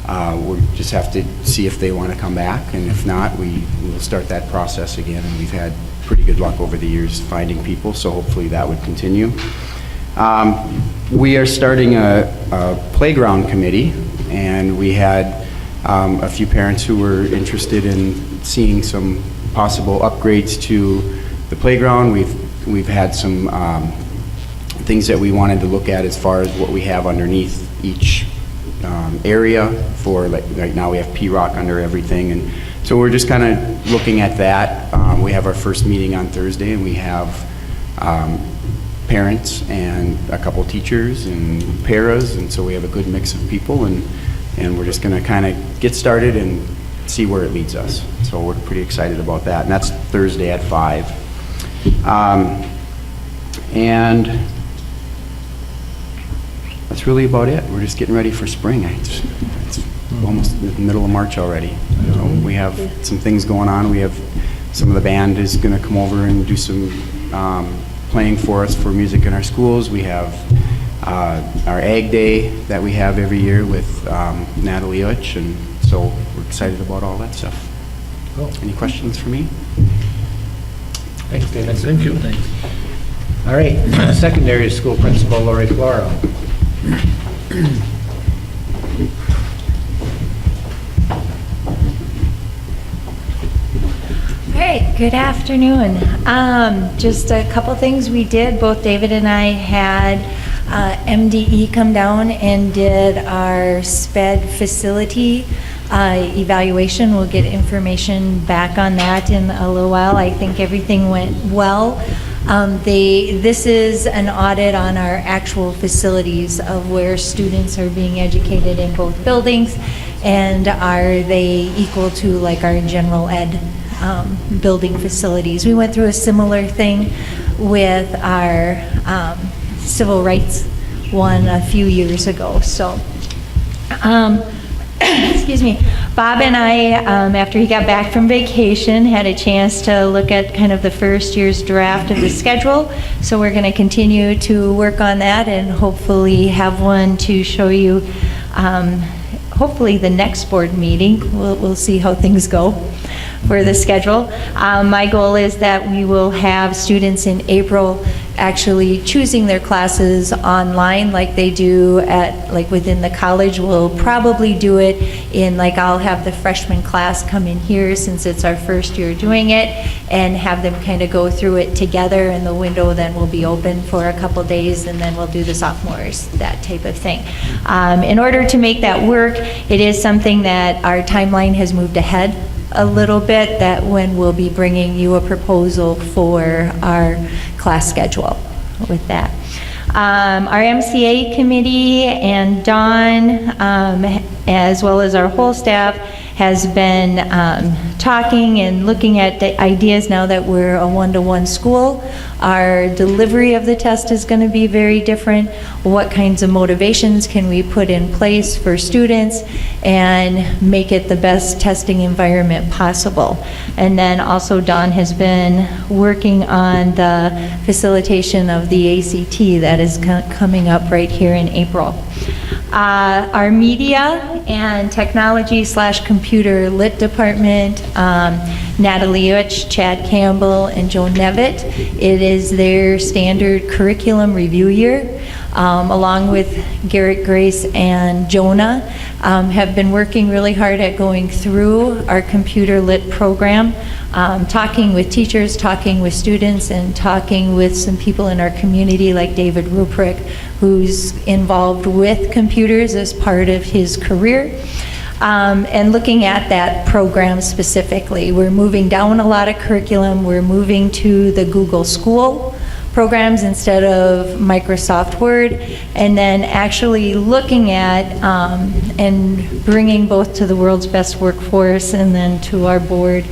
We'll just have to see if they want to come back, and if not, we'll start that process again, and we've had pretty good luck over the years finding people, so hopefully that would continue. We are starting a playground committee, and we had a few parents who were interested in seeing some possible upgrades to the playground. We've had some things that we wanted to look at as far as what we have underneath each area. For like right now we have P-rock under everything, and so we're just kind of looking at that. We have our first meeting on Thursday, and we have parents and a couple teachers and paras, and so we have a good mix of people, and we're just going to kind of get started and see where it leads us. So we're pretty excited about that, and that's Thursday at 5. And that's really about it. We're just getting ready for spring. It's almost the middle of March already. So we have some things going on. We have some of the band is going to come over and do some playing for us for Music in Our Schools. We have our Ag Day that we have every year with Natalie Utch, and so we're excited about all that stuff. Cool. Any questions for me? Thanks, David. Thank you. Thanks. All right, secondary school principal Lori Floro. Hey, good afternoon. Just a couple things we did. Both David and I had MDE come down and did our SPED facility evaluation. We'll get information back on that in a little while. I think everything went well. This is an audit on our actual facilities of where students are being educated in both buildings, and are they equal to like our general ed building facilities. We went through a similar thing with our civil rights one a few years ago. So, excuse me, Bob and I, after he got back from vacation, had a chance to look at kind of the first year's draft of the schedule. So we're going to continue to work on that and hopefully have one to show you hopefully the next board meeting. We'll see how things go for the schedule. My goal is that we will have students in April actually choosing their classes online like they do at, like within the college. We'll probably do it in, like I'll have the freshman class come in here since it's our first year doing it, and have them kind of go through it together, and the window then will be open for a couple days, and then we'll do the sophomores, that type of thing. In order to make that work, it is something that our timeline has moved ahead a little bit, that when we'll be bringing you a proposal for our class schedule with that. Our MCA committee and Dawn, as well as our whole staff, has been talking and looking at the ideas now that we're a one-to-one school. Our delivery of the test is going to be very different. What kinds of motivations can we put in place for students and make it the best testing environment possible? And then also Dawn has been working on the facilitation of the ACT that is coming up right here in April. Our media and technology / computer lit department, Natalie Uch, Chad Campbell, and Joe Nevitt. It is their standard curriculum review year, along with Garrett Grace and Jonah, have been working really hard at going through our computer lit program, talking with teachers, talking with students, and talking with some people in our community like David Ruprecht, who's involved with computers as part of his career. And looking at that program specifically. We're moving down a lot of curriculum. We're moving to the Google School programs instead of Microsoft Word, and then actually looking at and bringing both to the world's best workforce and then to our board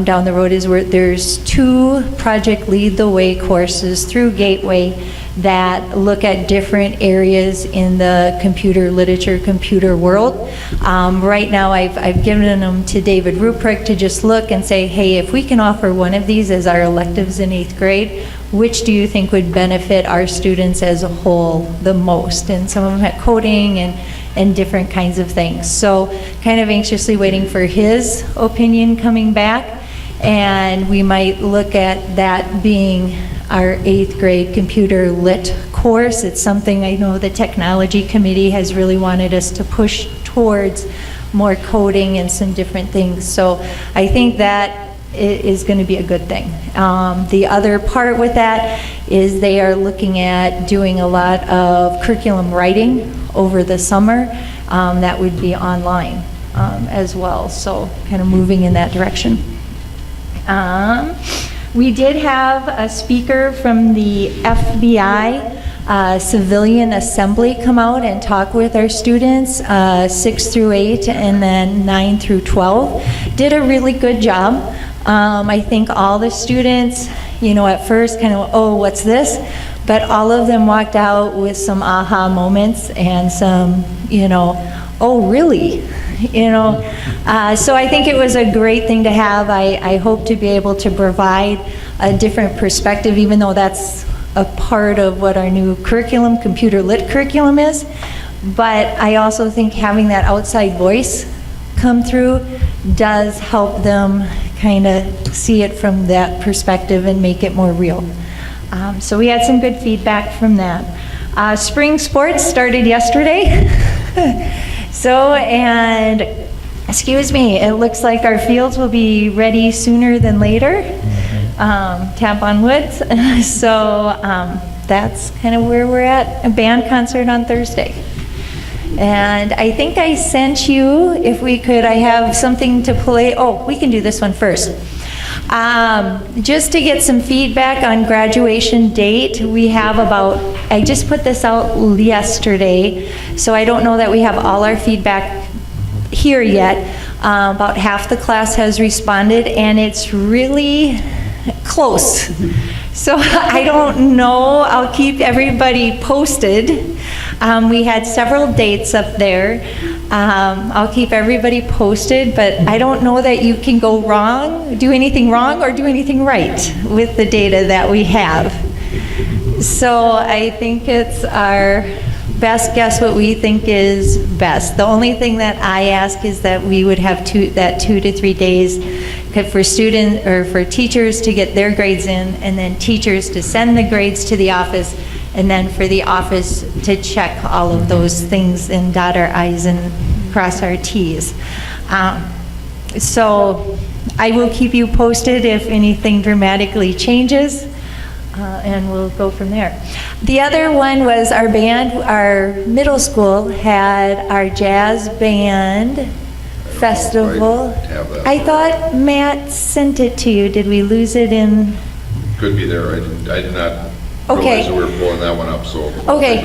down the road is where there's 2 Project Lead the Way courses through Gateway that look at different areas in the computer literature, computer world. Right now I've given them to David Ruprecht to just look and say, hey, if we can offer one of these as our electives in 8th grade, which do you think would benefit our students as a whole the most? And some of them had coding and different kinds of things. So kind of anxiously waiting for his opinion coming back. And we might look at that being our 8th grade computer lit course. It's something I know the technology committee has really wanted us to push towards, more coding and some different things. So I think that is going to be a good thing. The other part with that is they are looking at doing a lot of curriculum writing over the summer. That would be online as well. So kind of moving in that direction. We did have a speaker from the FBI Civilian Assembly come out and talk with our students, 6 through 8 and then 9 through 12. Did a really good job. I think all the students, at first kind of, oh, what's this? But all of them walked out with some aha moments and some, oh, really? So I think it was a great thing to have. I hope to be able to provide a different perspective, even though that's a part of what our new curriculum, computer lit curriculum is. But I also think having that outside voice come through does help them kind of see it from that perspective and make it more real. So we had some good feedback from that. Spring sports started yesterday. So, and, excuse me, it looks like our fields will be ready sooner than later. Tap on wood. So that's kind of where we're at. A band concert on Thursday. And I think I sent you, if we could, I have something to play. Oh, we can do this one first. Just to get some feedback on graduation date, we have about, I just put this out yesterday, so I don't know that we have all our feedback here yet. About half the class has responded, and it's really close. So I don't know, I'll keep everybody posted. We had several dates up there. I'll keep everybody posted, but I don't know that you can go wrong, do anything wrong or do anything right with the data that we have. So I think it's our best guess what we think is best. The only thing that I ask is that we would have 2 to 3 days for students or for teachers to get their grades in, and then teachers to send the grades to the office, and then for the office to check all of those things and dot our I's and cross our T's. So I will keep you posted if anything dramatically changes, and we'll go from there. The other one was our band. Our middle school had our jazz band festival. I thought Matt sent it to you. Did we lose it in? Could be there. I did not Okay. realize that we were pulling that one up, so. Okay,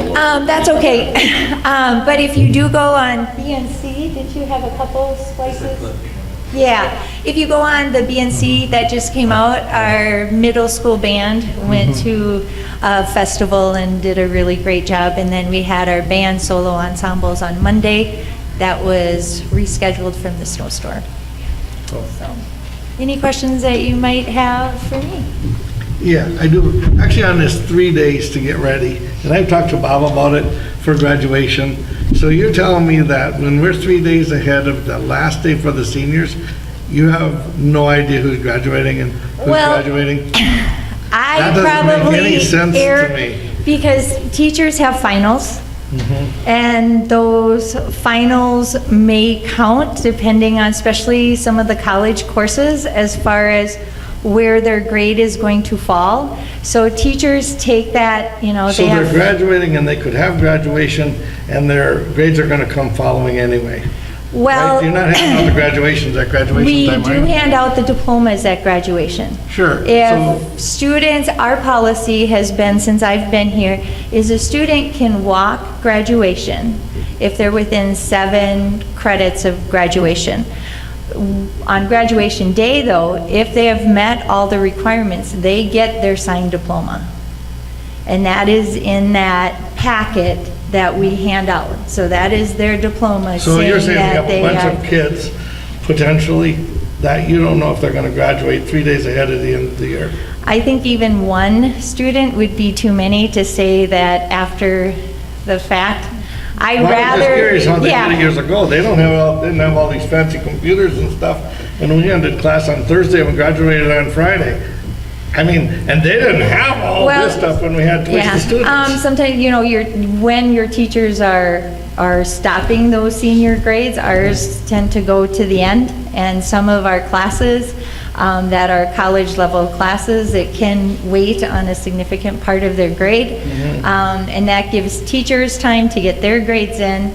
that's okay. But if you do go on BNC, did you have a couple splices? Yeah, if you go on the BNC that just came out, our middle school band went to a festival and did a really great job. And then we had our band solo ensembles on Monday. That was rescheduled from the snowstorm. So, any questions that you might have for me? Yeah, I do. Actually, on this 3 days to get ready, and I've talked to Bob about it for graduation. So you're telling me that when we're 3 days ahead of the last day for the seniors, you have no idea who's graduating and who's graduating? I That doesn't make probably any sense to err me. because teachers have finals. And those finals may count depending on, especially some of the college courses, as far as where their grade is going to fall. So teachers take that, you know, So they they're have. graduating and they could have graduation and their grades are gonna come following anyway. Well, Right? You're not handing out the graduations at graduation we time, do right? hand out the diplomas at graduation. Sure. So- If students, our policy has been, since I've been here, is a student can walk graduation if they're within 7 credits of graduation. On graduation day, though, if they have met all the requirements, they get their signed diploma. And that is in that packet that we hand out. So that is their diploma So you're saying saying we that have a they bunch are. of kids, potentially, that you don't know if they're gonna graduate 3 days ahead of the end of the year. I think even one student would be too many to say that after the fact. I Well, I'm rather, just curious how they did it yeah. years ago. They didn't have all these fancy computers and stuff. And we ended class on Thursday and we graduated on Friday. I mean, and they didn't have all Well, this stuff when we had twice Yeah, the students. sometimes, you know, when your teachers are stopping those senior grades, ours tend to go to the end, and some of our classes that are college level classes, it can wait on a significant part of their grade. And that gives teachers time to get their grades in,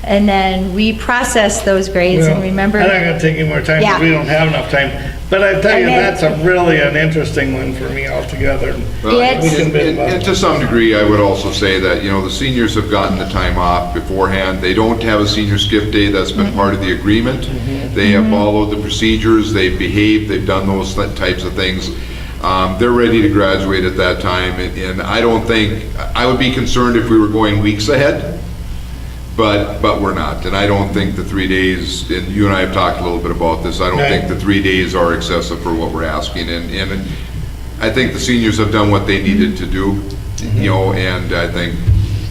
and then we process those grades, and Well, remember. I'm not gonna take any more time because Yeah. we don't have enough time. But I tell you, And then- that's really an interesting one for me altogether. Well, Yes. and to some degree, I would also say that, you know, the seniors have gotten the time off beforehand. They don't have a senior skip day. That's been part of the agreement. They have followed the procedures, they've behaved, they've done those types of things. They're ready to graduate at that time, and I don't think, I would be concerned if we were going weeks ahead, but we're not. And I don't think the 3 days, and you and I have talked a little bit about this, I don't think the 3 days are excessive for what we're asking. And I think the seniors have done what they needed to do, you know, and I think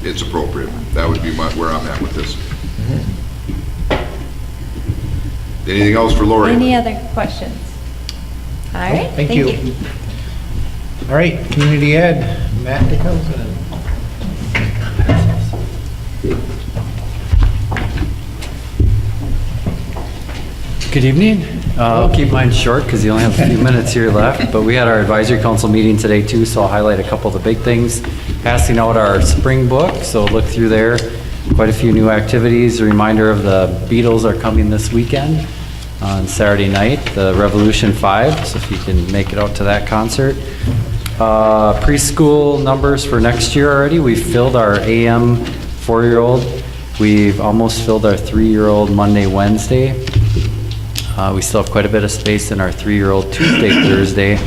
it's appropriate. That would be where I'm at with this. Anything else for Lori? Any other questions? All right, Thank you. All right, Community Ed, Matt DeKelson. Good evening. I'll keep mine short because you only have a few minutes here left, but we had our advisory council meeting today too, so I'll highlight a couple of the big things. Passing out our spring book, so look through there. Quite a few new activities. A reminder of the Beatles are coming this weekend on Saturday night, the Revolution 5, so if you can make it out to that concert. Preschool numbers for next year already. We've filled our AM 4-year-old. We've almost filled our 3-year-old Monday, Wednesday. We still have quite a bit of space in our 3-year-old Tuesday, Thursday,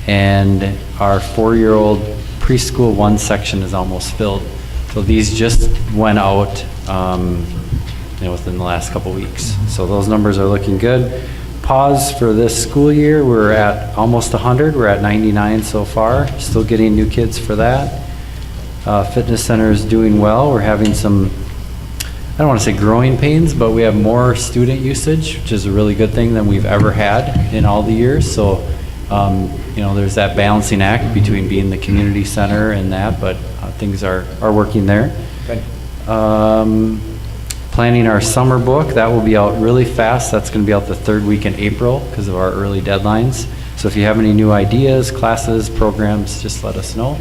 and our 4-year-old preschool 1 section is almost filled. So these just went out within the last couple weeks. So those numbers are looking good. Pause for this school year, we're at almost 100. We're at 99 so far. Still getting new kids for that. Fitness center is doing well. We're having some, I don't want to say growing pains, but we have more student usage, which is a really good thing than we've ever had in all the years. So, there's that balancing act between being the community center and that, but things are working there. Good. Planning our summer book, that will be out really fast. That's going to be out the 3rd week in April because of our early deadlines. So if you have any new ideas, classes, programs, just let us know.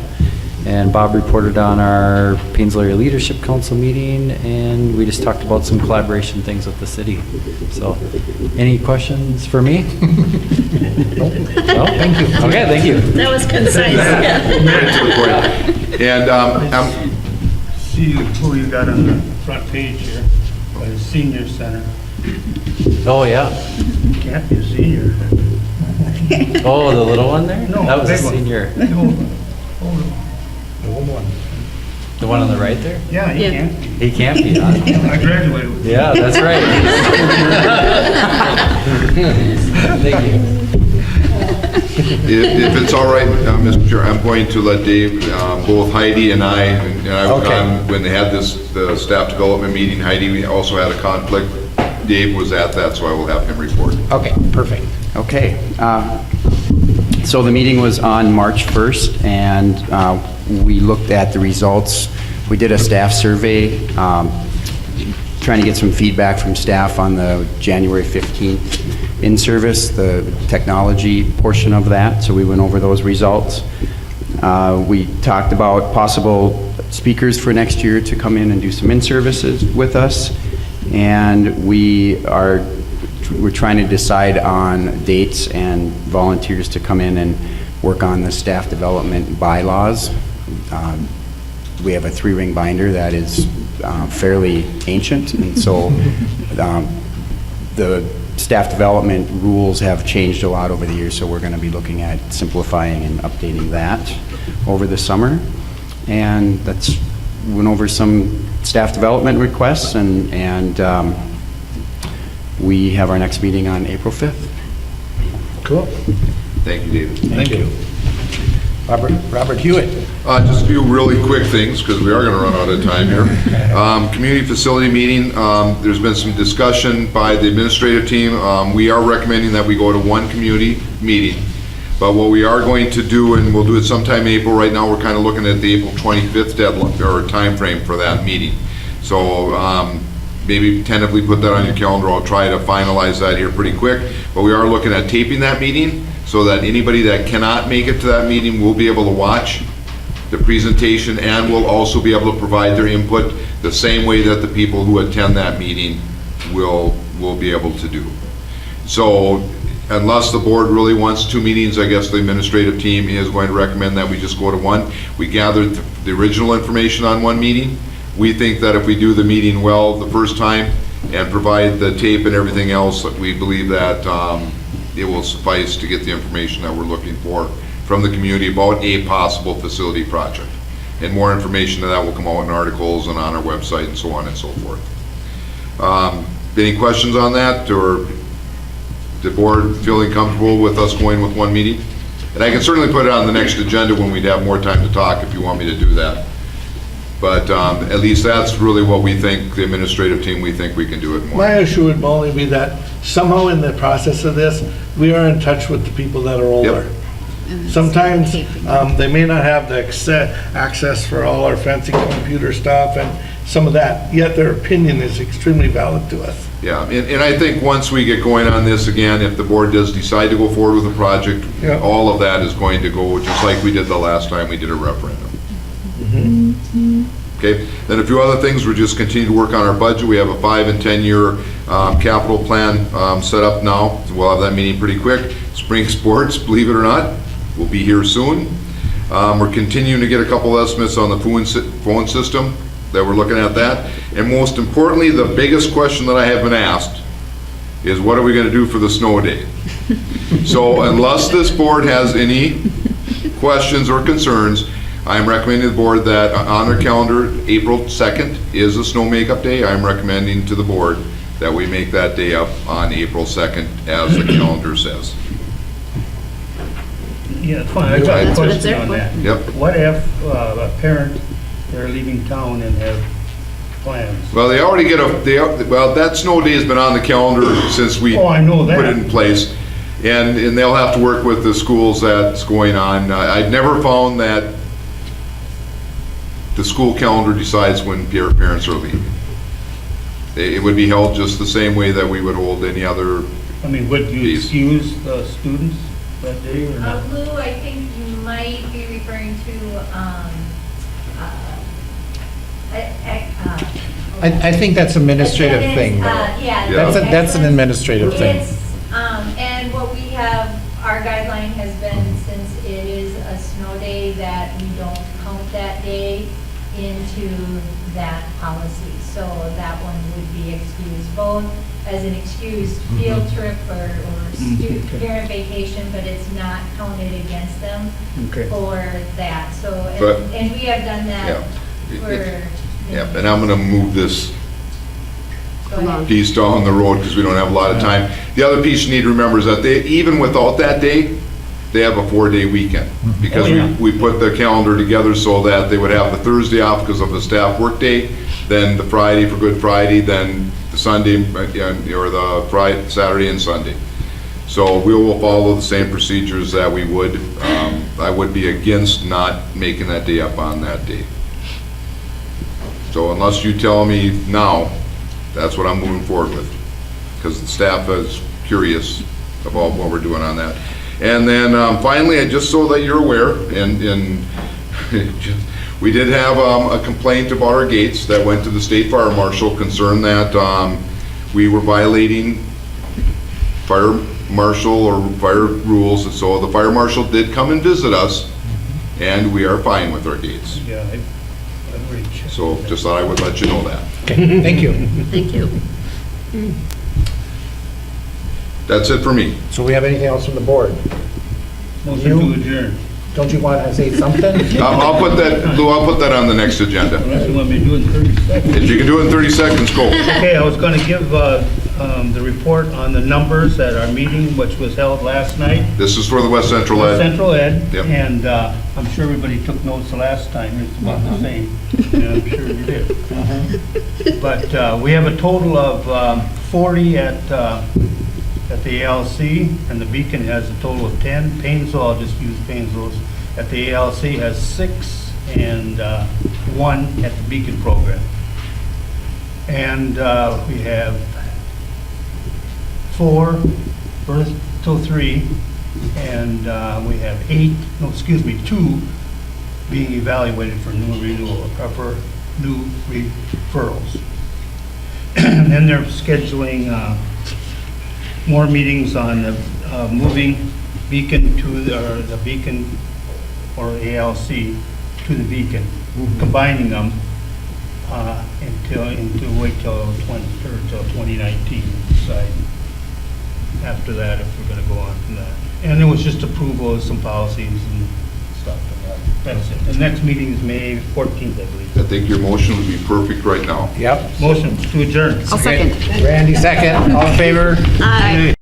And Bob reported on our Paynesville Area Leadership Council meeting, and we just talked about some collaboration things with the city. So, any questions for me? No? Thank you. Okay, thank you. That was concise. And See who you got on the front page here, the senior center. Oh, yeah. Can't be a senior. Oh, the little one there? No, That was a big one. senior. The old one. The one on the right there? Yeah, he can't. He can't be, huh? I graduated with. Yeah, that's right. Thank you. if it's all right, Mr. Chair, I'm going to let Dave, both Heidi and I was Okay. on when they had the staff development meeting. Heidi also had a conflict. Dave was at that, so I will have him report. Okay, perfect. Okay. So the meeting was on March 1st, and we looked at the results. We did a staff survey, trying to get some feedback from staff on the January 15th in-service, the technology portion of that, so we went over those results. We talked about possible speakers for next year to come in and do some in-services with us, and we're trying to decide on dates and volunteers to come in and work on the staff development bylaws. We have a 3-ring binder that is fairly ancient, and so the staff development rules have changed a lot over the years, so we're going to be looking at simplifying and updating that over the summer. And that's went over some staff development requests, and we have our next meeting on April 5th. Cool. Thank you, David. Thank you. Robert Hewitt. Just a few really quick things, because we are going to run out of time here. Community facility meeting, there's been some discussion by the administrative team. We are recommending that we go to one community meeting. But what we are going to do, and we'll do it sometime in April, right now we're kind of looking at the April 25th deadline, or time frame for that meeting. So maybe tentatively put that on your calendar. I'll try to finalize that here pretty quick. But we are looking at taping that meeting, so that anybody that cannot make it to that meeting will be able to watch the presentation, and will also be able to provide their input the same way that the people who attend that meeting will be able to do. So unless the board really wants 2 meetings, I guess the administrative team is going to recommend that we just go to one. We gathered the original information on one meeting. We think that if we do the meeting well the first time and provide the tape and everything else, that we believe that it will suffice to get the information that we're looking for from the community about a possible facility project. And more information on that will come out in articles and on our website and so on and so forth. Any questions on that, or the board feeling comfortable with us going with one meeting? And I can certainly put it on the next agenda when we'd have more time to talk if you want me to do that. But at least that's really what we think, the administrative team, we think we can do it more. My issue would only be that somehow in the process of this, we are in touch with the people that are older. Sometimes they may not have the access for all our fancy computer stuff and some of that, yet their opinion is extremely valid to us. Yeah, and I think once we get going on this again, if the board does decide to go forward with the project, Yeah. all of that is going to go just like we did the last time we did a referendum. Okay, then a few other things, we're just continuing to work on our budget. We have a 5 and 10-year capital plan set up now. We'll have that meeting pretty quick. Spring sports, believe it or not, will be here soon. We're continuing to get a couple estimates on the phone system, that we're looking at that. And most importantly, the biggest question that I have been asked is, what are we gonna do for the snow day? So unless this board has any questions or concerns, I'm recommending to the board that on their calendar, April 2nd is a snow makeup day. I'm recommending to the board that we make that day up on April 2nd, as the calendar says. Yeah, fine, I got a That's what it's question there on for. that. Yep. What if a parent, they're leaving town and have plans? Well, they already get well, that snow day has been on the calendar since we Oh, I know that. put it in place. And they'll have to work with the schools that's going on. I've never found that the school calendar decides when parents are leaving. It would be held just the same way that we would hold any other. I mean, would you Please. excuse the students that day or not? Lou, I think you might be referring to, I think that's an administrative thing, though. Yeah. That's an administrative thing. It's, and what we have, our guideline has been, since it is a snow day, that we don't count that day into that policy. So that one would be excused, both as an excused field trip or parent vacation, but it's not counted against them Okay. for that. So, But- and we have done that for. Yeah, and I'm gonna move this Go ahead. piece down the road because we don't have a lot of time. The other piece you need to remember is that they, even without that day, they have a 4-day weekend. Because Oh, yeah. we put the calendar together so that they would have the Thursday off because of the staff workday, then the Friday for Good Friday, then the Sunday, or the Friday, Saturday and Sunday. So we will follow the same procedures that we would. I would be against not making that day up on that day. So unless you tell me now, that's what I'm moving forward with, because the staff is curious about what we're doing on that. And then finally, just so that you're aware, and we did have a complaint about our gates that went to the state fire marshal, concerned that we were violating fire marshal or fire rules, and so the fire marshal did come and visit us, and we are fine with our gates. Yeah, I've already checked. So just thought I would let you know that. Okay, thank you. Thank you. That's it for me. So we have anything else from the board? Motion to adjourn. Don't you want to say something? I'll put that, Lou, I'll put that on the next agenda. Unless you want me to do it in 30 seconds. If you can do it in 30 seconds, go. Okay, I was going to give the report on the numbers at our meeting, which was held last night. This is for the West Central Ed. Central Ed, Yep. and I'm sure everybody took notes the last time, it's about the same, and I'm sure you did. But we have a total of 40 at the ALC, and the Beacon has a total of 10. Paynesville, I'll just use Paynesville's, at the ALC has 6, and 1 at the Beacon program. And we have 4, first till 3, and we have 2 being evaluated for new renewal, for new referrals. And then they're scheduling more meetings on moving Beacon to the Beacon or ALC to the Beacon, combining them wait till 2019 to decide after that if we're going to go on from that. And it was just approval of some policies and stuff. That's it. The next meeting is May 14th, I believe. I think your motion would be perfect right now. Yep. Motion to adjourn. I'll second. Randy, second. All in favor? Aye.